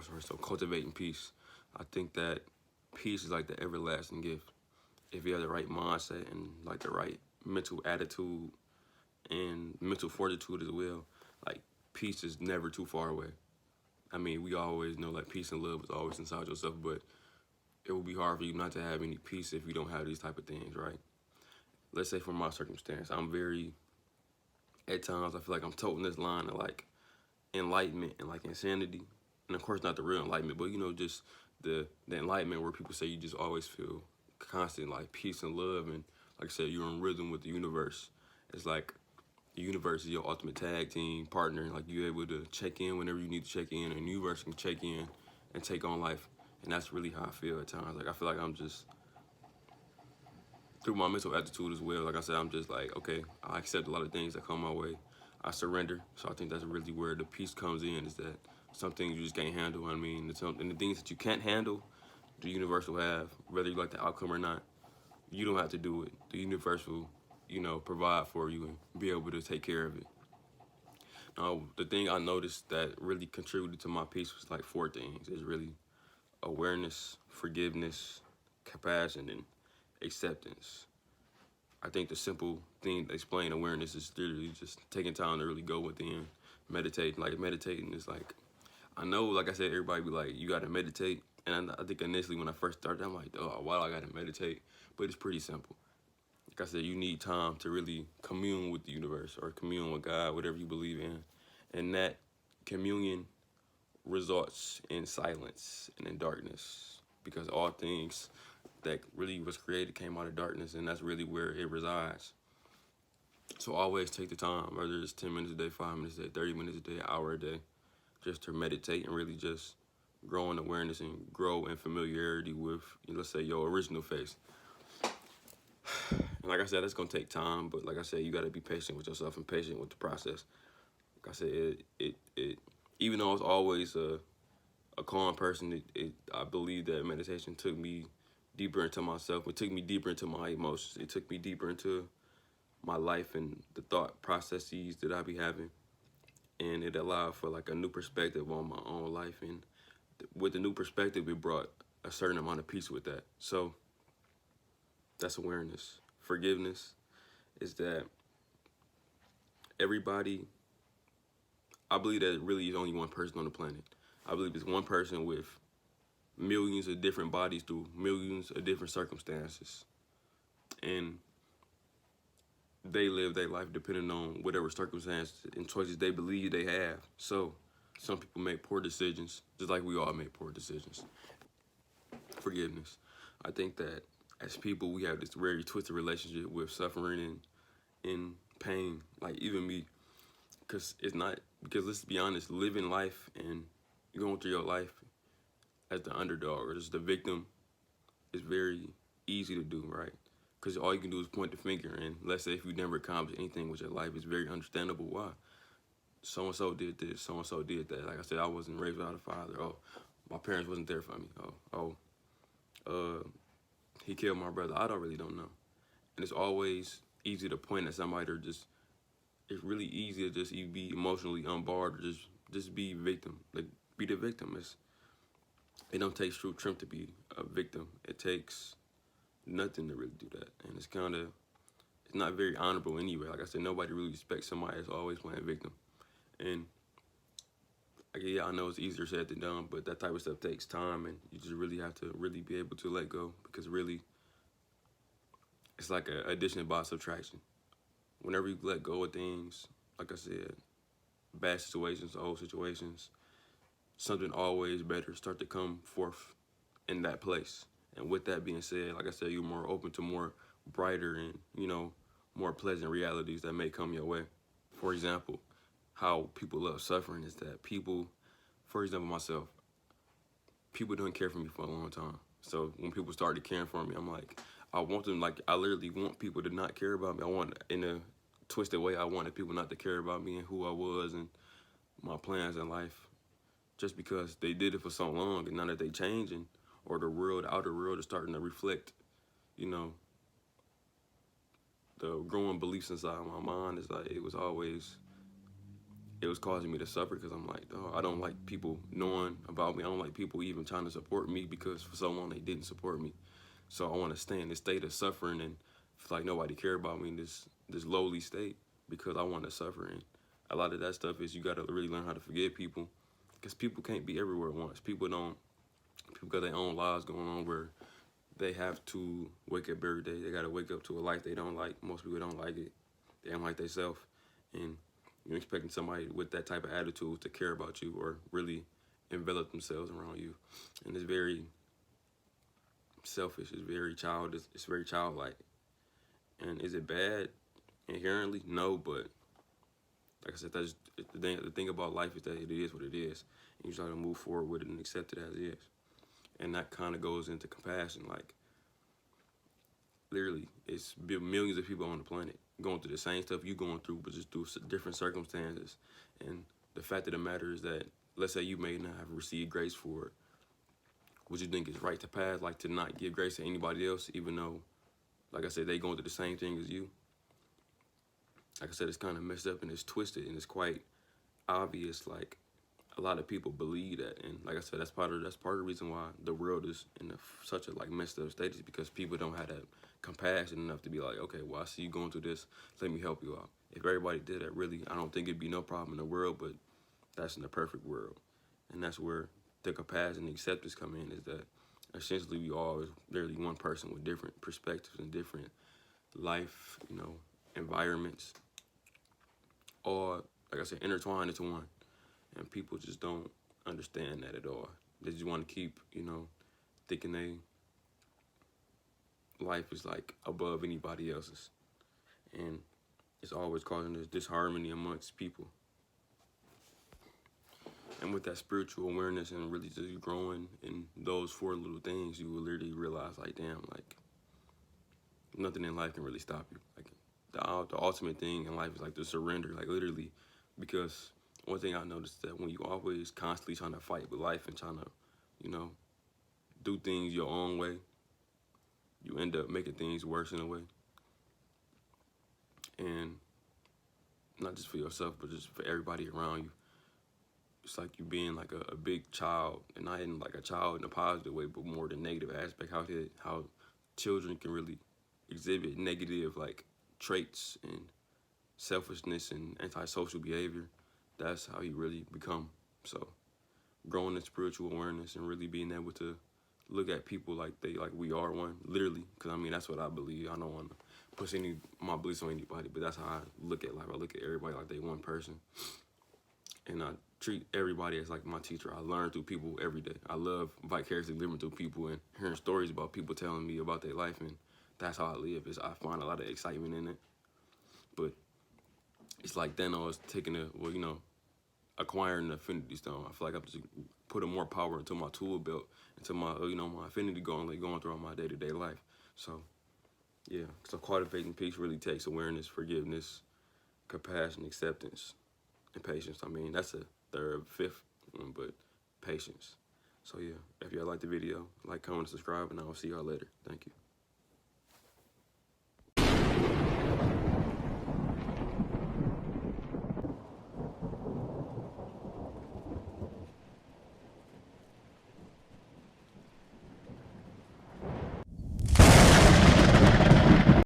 sorry, so cultivating peace. I think that peace is like the everlasting gift. If you have the right mindset and like the right mental attitude and mental fortitude as well, like peace is never too far away. I mean, we always know like peace and love is always inside yourself, but it will be hard for you not to have any peace if you don't have these type of things, right? Let's say for my circumstance, I'm very, at times I feel like I'm toting this line of like enlightenment and like insanity. And of course not the real enlightenment, but just the enlightenment where people say you just always feel constant like peace and love, and like I said, you're in rhythm with the universe. It's like the universe is your ultimate tag team partner. Like you're able to check in whenever you need to check in, and the universe can check in and take on life. And that's really how I feel at times. Like I feel like I'm just, through my mental attitude as well, like I said, I'm just like, okay, I accept a lot of things that come my way. I surrender. So I think that's really where the peace comes in, is that some things you just can't handle. I mean, and the things that you can't handle, the universe will have, whether you like the outcome or not. You don't have to do it. The universe will, provide for you and be able to take care of it. Now, the thing I noticed that really contributed to my peace was like four things. It's really awareness, forgiveness, compassion, and acceptance. I think the simple thing to explain awareness is literally just taking time to really go within, meditate. Like meditating is like, I know, like I said, everybody be like, you gotta meditate. And I think initially when I first started, I'm like, oh, why do I gotta meditate? But it's pretty simple. Like I said, you need time to really commune with the universe or commune with God, whatever you believe in. And that communion results in silence and in darkness, because all things that really was created came out of darkness, and that's really where it resides. So always take the time, whether it's 10 minutes a day, 5 minutes a day, 30 minutes a day, an hour a day, just to meditate and really just grow in awareness and grow in familiarity with, let's say, your original face. And like I said, that's gonna take time, but like I said, you gotta be patient with yourself and patient with the process. Like I said, it even though I was always a calm person, I believe that meditation took me deeper into myself. It took me deeper into my emotions. It took me deeper into my life and the thought processes that I be having. And it allowed for like a new perspective on my own life. And with the new perspective, it brought a certain amount of peace with that. So that's awareness. Forgiveness is that everybody, I believe that really is only one person on the planet. I believe it's one person with millions of different bodies through millions of different circumstances. And they live their life depending on whatever circumstances and choices they believe they have. So some people make poor decisions, just like we all make poor decisions. Forgiveness. I think that as people, we have this very twisted relationship with suffering and pain. Like even me, because let's be honest, living life and going through your life as the underdog or just the victim is very easy to do, right? Because all you can do is point the finger, and let's say if you never accomplished anything with your life, it's very understandable why. So-and-so did this, so-and-so did that. Like I said, I wasn't raised without a father. Oh, my parents wasn't there for me. He killed my brother. Don't know. And it's always easy to point at somebody, or just, it's really easy to just be emotionally unbarred, or just be victim. Like, be the victim. It don't take true strength to be a victim. It takes nothing to really do that. And it's not very honorable anyway. Like I said, nobody really respects somebody that's always playing victim. And yeah, I know it's easier said than done, but that type of stuff takes time, and you just really have to really be able to let go, because really, it's like an addition by subtraction. Whenever you let go of things, like I said, bad situations, old situations, something always better start to come forth in that place. And with that being said, like I said, you're more open to more brighter and, more pleasant realities that may come your way. For example, how people love suffering is that people, for example, myself, people don't care for me for a long time. So when people started caring for me, I'm like, I want them, like, I literally want people to not care about me. I want, in a twisted way, I wanted people not to care about me and who I was and my plans in life, just because they did it for so long, and now that they changing, or the outer world is starting to reflect, the growing beliefs inside my mind, is like, it was always it was causing me to suffer because I'm like, oh, I don't like people knowing about me. I don't like people even trying to support me because for so long they didn't support me. So I want to stay in this state of suffering and feel like nobody care about me in this lowly state because I want to suffer. And a lot of that stuff is you got to really learn how to forgive people because people can't be everywhere at once. People got their own lives going on where they have to wake up every day. They got to wake up to a life they don't like. Most people don't like it. They don't like themselves. And you're expecting somebody with that type of attitude to care about you or really envelop themselves around you. And it's very selfish. It's very childish. It's very childlike. And is it bad inherently? No, but like I said, that's the thing about life is that it is what it is. And you just got to move forward with it and accept it as it is. And that kind of goes into compassion. Like, literally, it's millions of people on the planet going through the same stuff you're going through, but just through different circumstances. And the fact of the matter is that, let's say you may not have received grace for it. Would you think it's right to pass, like to not give grace to anybody else, even though, like I said, they going through the same thing as you? Like I said, it's kind of messed up and it's twisted and it's quite obvious. Like, a lot of people believe that, and like I said, that's part of the reason why the world is in such a like messed up state, is because people don't have that compassion enough to be like, okay, well, I see you going through this, let me help you out. If everybody did that, really, I don't think it'd be no problem in the world, but that's in the perfect world. And that's where the compassion and acceptance come in, is that essentially we all is literally one person with different perspectives and different life, environments, all, like I said, intertwined into one. And people just don't understand that at all. They just want to keep, thinking life is like above anybody else's. And it's always causing this disharmony amongst people. And with that spiritual awareness and really just growing in those four little things, you will literally realize, like, damn, like, nothing in life can really stop you. Like, the ultimate thing in life is like the surrender, like literally, because one thing I noticed is that when you always constantly trying to fight with life and trying to, do things your own way, you end up making things worse in a way. And not just for yourself, but just for everybody around you. It's like you being like a big child, and not in like a child in a positive way, but more the negative aspect, how children can really exhibit negative like traits and selfishness and antisocial behavior. That's how you really become. So growing in spiritual awareness and really being able to look at people like we are one, literally, because I mean that's what I believe. I don't want to push my beliefs on anybody, but that's how I look at life. I look at everybody like they one person, and I treat everybody as like my teacher. I learn through people every day. I love vicariously living through people and hearing stories about people telling me about their life, and that's how I live. I find a lot of excitement in it. But it's like Thanos acquiring the Infinity Stone. I feel like I'm just putting more power into my tool belt, into my my Infinity Gauntlet going throughout my day-to-day life. So yeah, so cultivating peace really takes awareness, forgiveness, compassion, acceptance, and patience. I mean, that's a third, fifth one, but patience. So yeah, if y'all like the video, like, comment, subscribe, and I will see y'all later. Thank you.